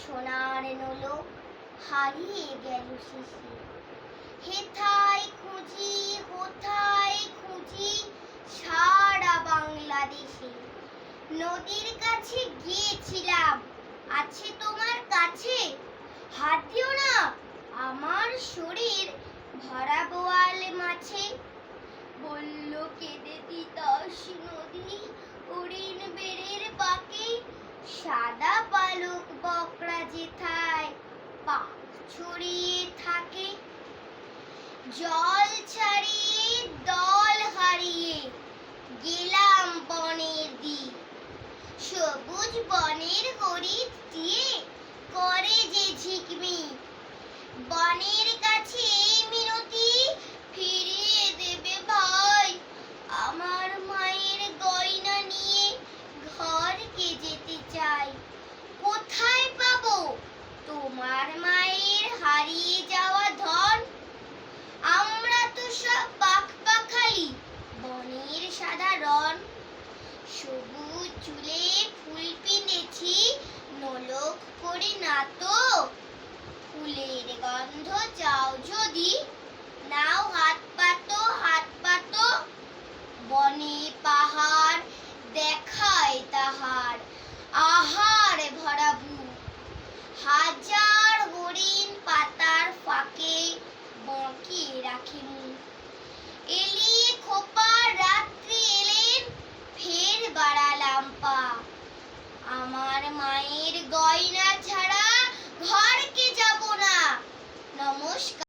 সোনার নলো হারিয়ে গেল শেষে। হেথায় খুঁজি কোথায় খুঁজি সারা বাংলাদেশে। নদীর কাছে গিয়েছিলাম, আছে তোমার কাছে? হাত দিও না, আমার শরীর ভরা বোয়াল মাছে। বলল কেঁদে তিতাস নদী হরিণ বেড়ের পাকে। সাদা পালক বকরা যেথায় পাখ ছড়িয়ে থাকে। জল ছাড়িয়ে দল হারিয়ে গেলাম বনের দিক। সবুজ বনের হরিৎ দিয়ে করে যে ঝিকমিক। বনের কাছে মিনতি, ফিরিয়ে দেবে ভাই আমার মায়ের গয়না নিয়ে ঘরকে যেতে চাই। কোথায় পাবো তোমার মায়ের হারিয়ে যাওয়া ধন? আমরা তো সব পাখপাখালি বনের সাধারণ। সবুজ চুলে ফুল পিনেছি নোলক করে না তো। ফুলের গন্ধ চাও যদি নাও হাত পাতো। বনে পাহাড় দেখায় তাহার আহার ভরা বুক। হাজার হরিণ পাতার ফাঁকে বাঁকিয়ে রাখে মুখ। এলিয়ে খোপা রাত্রি এলেন, ফের বাড়ালাম পা। আমার মায়ের গয়না ছাড়া ঘরকে যাব না। নমস্কার।